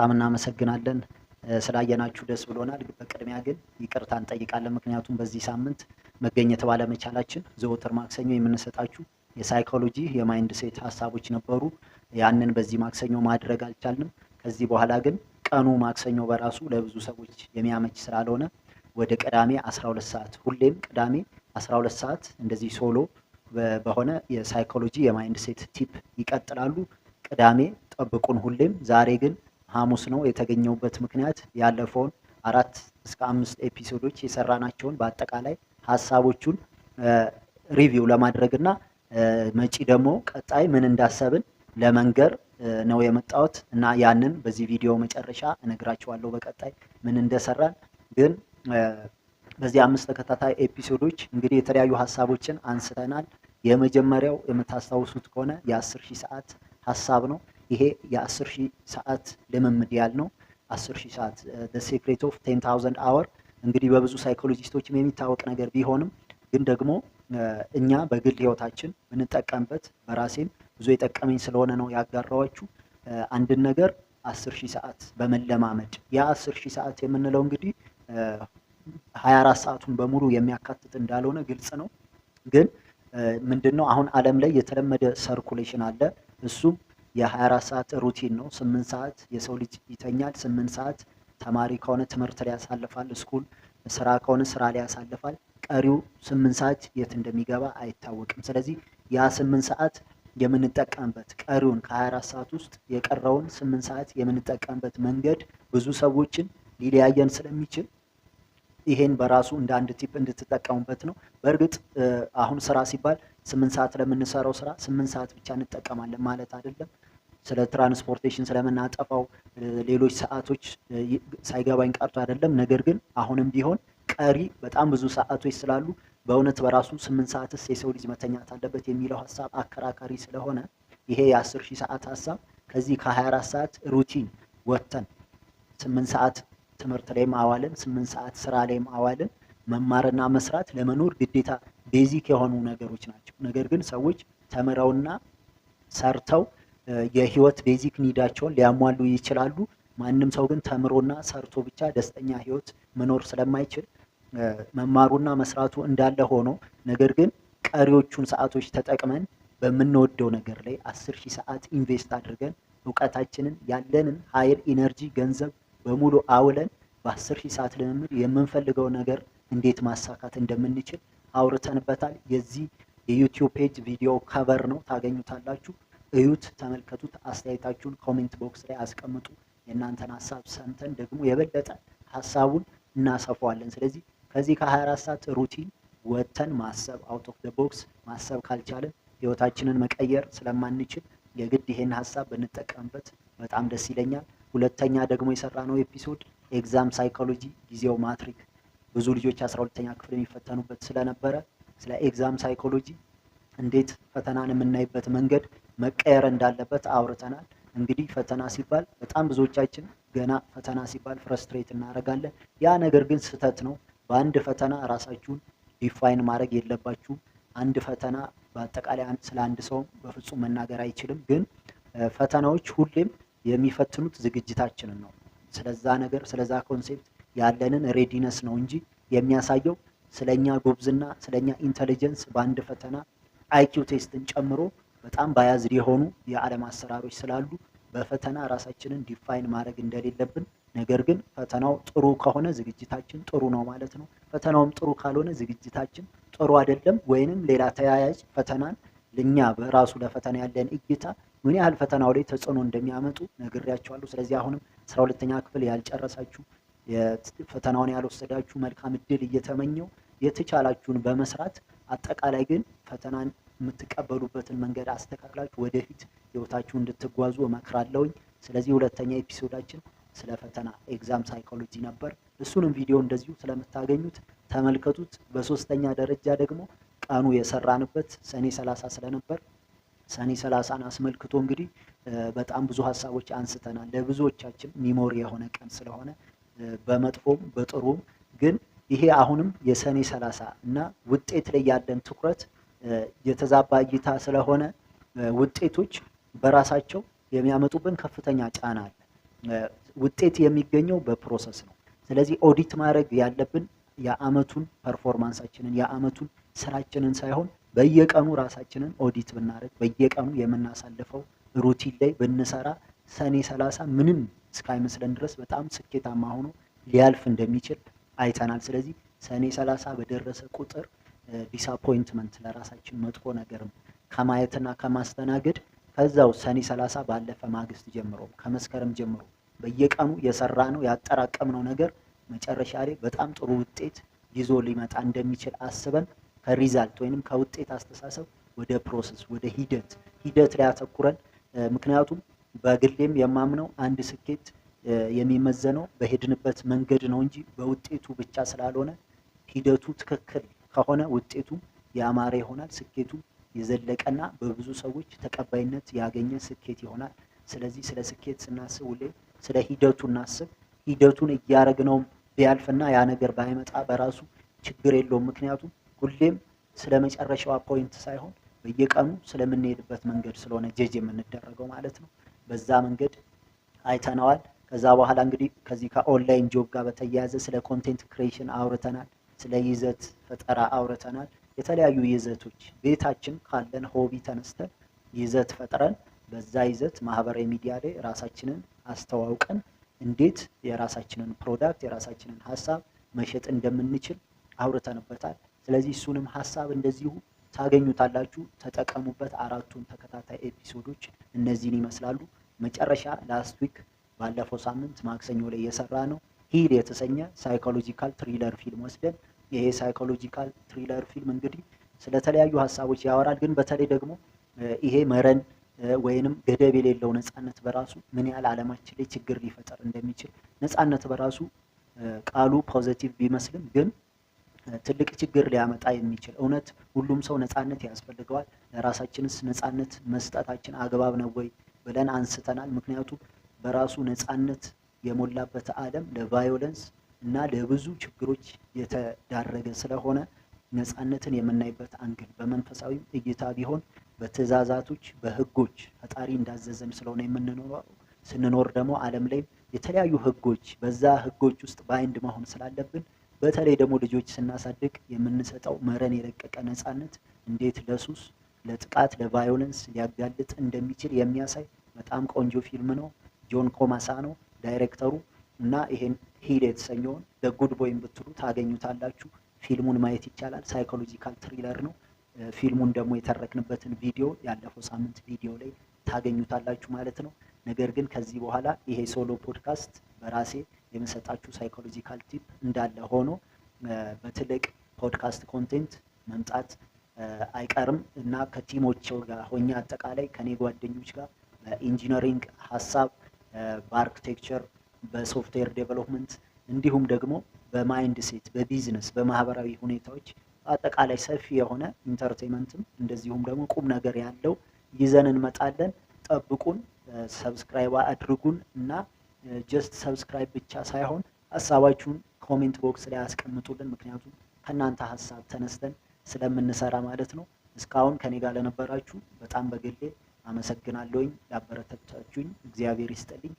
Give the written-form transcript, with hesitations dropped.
በጣም እናመሰግናለን ስላየናችሁ ደስ ብሎናል። በቅድሚያ ግን ይቅርታ እንጠይቃለን። ምክንያቱም በዚህ ሳምንት መገኘት ባለመቻላችን ዘወትር ማክሰኞ የምንሰጣችሁ የሳይኮሎጂ የማይንድ ሴት ሀሳቦች ነበሩ። ያንን በዚህ ማክሰኞ ማድረግ አልቻልንም። ከዚህ በኋላ ግን ቀኑ ማክሰኞ በራሱ ለብዙ ሰዎች የሚያመች ስላልሆነ ወደ ቅዳሜ 12 ሰዓት ሁሌም ቅዳሜ 12 ሰዓት እንደዚህ ሶሎ በሆነ የሳይኮሎጂ የማይንድ ሴት ቲፕ ይቀጥላሉ። ቅዳሜ ጠብቁን ሁሌም። ዛሬ ግን ሐሙስ ነው። የተገኘውበት ምክንያት ያለፈውን 4 እስከ 5 ኤፒሶዶች የሰራናቸውን በአጠቃላይ ሀሳቦቹን ሪቪው ለማድረግና መጪ ደግሞ ቀጣይ ምን እንዳሰብን ለመንገር ነው የመጣሁት እና ያንን በዚህ ቪዲዮ መጨረሻ እነግራችኋለሁ በቀጣይ ምን እንደሰራን። ግን በዚህ 5 ተከታታይ ኤፒሶዶች እንግዲህ የተለያዩ ሀሳቦችን አንስተናል። የመጀመሪያው የምታስታውሱት ከሆነ የ10,000 ሰዓት ሀሳብ ነው። ይሄ የ10,000 ሰዓት ልምምድ ያልነው 10,000 ሰዓት the secret of 10,000 hour እንግዲህ በብዙ ሳይኮሎጂስቶችም የሚታወቅ ነገር ቢሆንም ግን ደግሞ እኛ በግል ህይወታችን ብንጠቀምበት በራሴም ብዙ የጠቀመኝ ስለሆነ ነው ያጋራዋችሁ። አንድን ነገር 10,000 ሰዓት በመለማመድ ያ 10,000 ሰዓት የምንለው እንግዲህ 24 ሰዓቱን በሙሉ የሚያካትት እንዳልሆነ ግልጽ ነው። ግን ምንድነው አሁን ዓለም ላይ የተለመደ ሰርኩሌሽን አለ። እሱም የ24 ሰዓት ሩቲን ነው። 8 ሰዓት የሰው ልጅ ይተኛል። 8 ሰዓት ተማሪ ከሆነ ትምህርት ላይ ያሳልፋል፣ ስኩል ስራ ከሆነ ስራ ላይ ያሳልፋል። ቀሪው 8 ሰዓት የት እንደሚገባ አይታወቅም። ስለዚህ ያ 8 ሰዓት የምንጠቀምበት ቀሪውን ከ24 ሰዓት ውስጥ የቀረውን 8 ሰዓት የምንጠቀምበት መንገድ ብዙ ሰዎችን ሊለያየን ስለሚችል ይሄን በራሱ እንደ አንድ ቲፕ እንድትጠቀሙበት ነው። በእርግጥ አሁን ስራ ሲባል 8 ሰዓት ለምንሰራው ስራ 8 ሰዓት ብቻ እንጠቀማለን ማለት አይደለም። ስለ ትራንስፖርቴሽን ስለምናጠፋው ሌሎች ሰዓቶች ሳይገባኝ ቀርቶ አይደለም። ነገር ግን አሁንም ቢሆን ቀሪ በጣም ብዙ ሰዓቶች ስላሉ በእውነት በራሱ 8 ሰዓትስ የሰው ልጅ መተኛት አለበት የሚለው ሀሳብ አከራካሪ ስለሆነ ይሄ የ10,000 ሰዓት ሀሳብ ከዚህ ከ24 ሰዓት ሩቲን ወጥተን 8 ሰዓት ትምህርት ላይ ማዋልን 8 ሰዓት ስራ ላይ ማዋልን መማርና መስራት ለመኖር ግዴታ ቤዚክ የሆኑ ነገሮች ናቸው። ነገር ግን ሰዎች ተምረውና ሰርተው የህይወት ቤዚክ ኒዳቸውን ሊያሟሉ ይችላሉ። ማንም ሰው ግን ተምሮና ሰርቶ ብቻ ደስተኛ ህይወት መኖር ስለማይችል መማሩና መስራቱ እንዳለ ሆኖ ነገር ግን ቀሪዎቹን ሰዓቶች ተጠቅመን በምንወደው ነገር ላይ 10,000 ሰዓት ኢንቨስት አድርገን እውቀታችንን ያለንን ኃይል ኢነርጂ ገንዘብ በሙሉ አውለን በ10,000 ሰዓት ልምምድ የምንፈልገው ነገር እንዴት ማሳካት እንደምንችል አውርተንበታል። የዚህ የዩቲዩብ ፔጅ ቪዲዮ ከቨር ነው፣ ታገኙታላችሁ። እዩት፣ ተመልከቱት። አስተያየታችሁን ኮሜንት ቦክስ ላይ አስቀምጡ። የእናንተን ሀሳብ ሰምተን ደግሞ የበለጠ ሀሳቡን እናሰፋዋለን። ስለዚህ ከዚህ ከ24 ሰዓት ሩቲን ወጥተን ማሰብ አውት ኦፍ ዘ ቦክስ ማሰብ ካልቻለን ህይወታችንን መቀየር ስለማንችል የግድ ይሄን ሀሳብ ብንጠቀምበት በጣም ደስ ይለኛል። ሁለተኛ ደግሞ የሰራነው ኤፒሶድ ኤግዛም ሳይኮሎጂ ጊዜው ማትሪክ ብዙ ልጆች 12ኛ ክፍል የሚፈተኑበት ስለነበረ ስለ ኤግዛም ሳይኮሎጂ እንዴት ፈተናን የምናይበት መንገድ መቀየር እንዳለበት አውርተናል። እንግዲህ ፈተና ሲባል በጣም ብዙዎቻችን ገና ፈተና ሲባል ፍረስትሬት እናደርጋለን። ያ ነገር ግን ስህተት ነው። በአንድ ፈተና ራሳችሁን ዲፋይን ማድረግ የለባችሁም። አንድ ፈተና በአጠቃላይ ስለ አንድ ሰው በፍጹም መናገር አይችልም። ግን ፈተናዎች ሁሌም የሚፈትኑት ዝግጅታችንን ነው። ስለዛ ነገር ስለዛ ኮንሴፕት ያለንን ሬዲነስ ነው እንጂ የሚያሳየው ስለኛ ጎብዝና ስለኛ ኢንተሊጀንስ በአንድ ፈተና አይኪው ቴስትን ጨምሮ በጣም ባያዝድ የሆኑ የዓለም አሰራሮች ስላሉ በፈተና ራሳችንን ዲፋይን ማድረግ እንደሌለብን፣ ነገር ግን ፈተናው ጥሩ ከሆነ ዝግጅታችን ጥሩ ነው ማለት ነው። ፈተናውም ጥሩ ካልሆነ ዝግጅታችን ጥሩ አይደለም። ወይንም ሌላ ተያያዥ ፈተናን ለኛ በራሱ ለፈተና ያለን እይታ ምን ያህል ፈተናው ላይ ተጽዕኖ እንደሚያመጡ ነግሬያችኋለሁ። ስለዚህ አሁንም 12ኛ ክፍል ያልጨረሳችሁ ፈተናውን ያልወሰዳችሁ መልካም እድል እየተመኘው የተቻላችሁን በመስራት አጠቃላይ ግን ፈተናን የምትቀበሉበትን መንገድ አስተካክላችሁ ወደፊት ህይወታችሁ እንድትጓዙ እመክራለሁኝ። ስለዚህ ሁለተኛ ኤፒሶዳችን ስለ ፈተና ኤግዛም ሳይኮሎጂ ነበር። እሱንም ቪዲዮ እንደዚሁ ስለምታገኙት ተመልከቱት። በሶስተኛ ደረጃ ደግሞ ቀኑ የሰራንበት ሰኔ 30 ስለነበር ሰኔ 30ን አስመልክቶ እንግዲህ በጣም ብዙ ሀሳቦች አንስተናል። ለብዙዎቻችን ሚሞሪ የሆነ ቀን ስለሆነ በመጥፎም በጥሩም ግን ይሄ አሁንም የሰኔ 30 እና ውጤት ላይ ያለን ትኩረት የተዛባ እይታ ስለሆነ ውጤቶች በራሳቸው የሚያመጡብን ከፍተኛ ጫና አለ። ውጤት የሚገኘው በፕሮሰስ ነው። ስለዚህ ኦዲት ማድረግ ያለብን የአመቱን ፐርፎርማንሳችንን የአመቱን ስራችንን ሳይሆን በየቀኑ ራሳችንን ኦዲት ብናደርግ በየቀኑ የምናሳልፈው ሩቲን ላይ ብንሰራ ሰኔ 30 ምንም እስካይመስለን ድረስ በጣም ስኬታማ ሆኖ ሊያልፍ እንደሚችል አይተናል። ስለዚህ ሰኔ 30 በደረሰ ቁጥር ዲስአፖይንትመንት ለራሳችን መጥፎ ነገርም ከማየትና ከማስተናገድ ከዛው ሰኔ 30 ባለፈ ማግስት ጀምሮ ከመስከረም ጀምሮ በየቀኑ የሰራ ነው ያጠራቀምነው ነገር መጨረሻ ላይ በጣም ጥሩ ውጤት ይዞ ሊመጣ እንደሚችል አስበን ከሪዛልት ወይንም ከውጤት አስተሳሰብ ወደ ፕሮሰስ ወደ ሂደት ላይ አተኩረን ምክንያቱም በግሌም የማምነው አንድ ስኬት የሚመዘነው በሄድንበት መንገድ ነው እንጂ በውጤቱ ብቻ ስላልሆነ ሂደቱ ትክክል ከሆነ ውጤቱ ያማረ ይሆናል፣ ስኬቱ የዘለቀና በብዙ ሰዎች ተቀባይነት ያገኘ ስኬት ይሆናል። ስለዚህ ስለ ስኬት ስናስብ ሁሌ ስለ ሂደቱ እናስብ። ሂደቱን እያረግነው ቢያልፍና ያ ነገር ባይመጣ በራሱ ችግር የለውም። ምክንያቱም ሁሌም ስለ መጨረሻው ፖይንት ሳይሆን በየቀኑ ስለምንሄድበት መንገድ ስለሆነ ጀጅ የምንደረገው ማለት ነው። በዛ መንገድ አይተነዋል። ከዛ በኋላ እንግዲህ ከዚህ ከኦንላይን ጆብ ጋር በተያያዘ ስለ ኮንቴንት ክሬሽን አውርተናል። ስለ ይዘት ፈጠራ አውርተናል። የተለያዩ ይዘቶች ቤታችን ካለን ሆቢ ተነስተን ይዘት ፈጥረን በዛ ይዘት ማህበራዊ ሚዲያ ላይ ራሳችንን አስተዋውቀን እንዴት የራሳችንን ፕሮዳክት የራሳችንን ሀሳብ መሸጥ እንደምንችል አውርተንበታል። ስለዚህ እሱንም ሀሳብ እንደዚሁ ታገኙታላችሁ፣ ተጠቀሙበት። አራቱን ተከታታይ ኤፒሶዶች እነዚህን ይመስላሉ። መጨረሻ ላስት ዊክ ባለፈው ሳምንት ማክሰኞ ላይ የሰራ ነው ሂል የተሰኘ ሳይኮሎጂካል ትሪለር ፊልም ወስደን ይሄ ሳይኮሎጂካል ትሪለር ፊልም እንግዲህ ስለተለያዩ ሀሳቦች ያወራል። ግን በተለይ ደግሞ ይሄ መረን ወይንም ገደብ የሌለው ነፃነት በራሱ ምን ያህል ዓለማችን ላይ ችግር ሊፈጠር እንደሚችል ነፃነት በራሱ ቃሉ ፖዚቲቭ ቢመስልም ግን ትልቅ ችግር ሊያመጣ የሚችል እውነት ሁሉም ሰው ነፃነት ያስፈልገዋል። ለራሳችንስ ነፃነት መስጠታችን አግባብ ነው ወይ ብለን አንስተናል። ምክንያቱም በራሱ ነፃነት የሞላበት ዓለም ለቫዮለንስ እና ለብዙ ችግሮች የተዳረገ ስለሆነ ነፃነትን የምናይበት አንግል በመንፈሳዊ እይታ ቢሆን በትእዛዛቶች በህጎች ፈጣሪ እንዳዘዘን ስለሆነ የምንኖረው ስንኖር ደግሞ ዓለም ላይ የተለያዩ ህጎች በዛ ህጎች ውስጥ ባይንድ መሆን ስላለብን በተለይ ደግሞ ልጆች ስናሳድግ የምንሰጠው መረን የለቀቀ ነፃነት እንዴት ለሱስ ለጥቃት ለቫዮለንስ ሊያጋልጥ እንደሚችል የሚያሳይ በጣም ቆንጆ ፊልም ነው። ጆን ኮማሳ ነው ዳይሬክተሩ እና ይሄን ሂል የተሰኘውን በጉድ ቦይም ብትሉ ታገኙታላችሁ። ፊልሙን ማየት ይቻላል። ሳይኮሎጂካል ትሪለር ነው። ፊልሙን ደግሞ የተረክንበትን ቪዲዮ ያለፈው ሳምንት ቪዲዮ ላይ ታገኙታላችሁ ማለት ነው። ነገር ግን ከዚህ በኋላ ይሄ ሶሎ ፖድካስት በራሴ የምሰጣችሁ ሳይኮሎጂካል ቲፕ እንዳለ ሆኖ በትልቅ ፖድካስት ኮንቴንት መምጣት አይቀርም እና ከቲሞች ጋር ሆኜ አጠቃላይ ከኔ ጓደኞች ጋር በኢንጂነሪንግ ሀሳብ በአርክቴክቸር በሶፍትዌር ዴቨሎፕመንት እንዲሁም ደግሞ በማይንድ ሴት በቢዝነስ በማህበራዊ ሁኔታዎች አጠቃላይ ሰፊ የሆነ ኢንተርቴይንመንትም እንደዚሁም ደግሞ ቁም ነገር ያለው ይዘን እንመጣለን። ጠብቁን፣ ሰብስክራይብ አድርጉን እና ጀስት ሰብስክራይብ ብቻ ሳይሆን ሀሳባችሁን ኮሜንት ቦክስ ላይ አስቀምጡልን። ምክንያቱም ከእናንተ ሀሳብ ተነስተን ስለምንሰራ ማለት ነው። እስካሁን ከኔ ጋር ለነበራችሁ በጣም በግሌ አመሰግናለሁኝ። ላበረታታችሁኝ እግዚአብሔር ይስጥልኝ።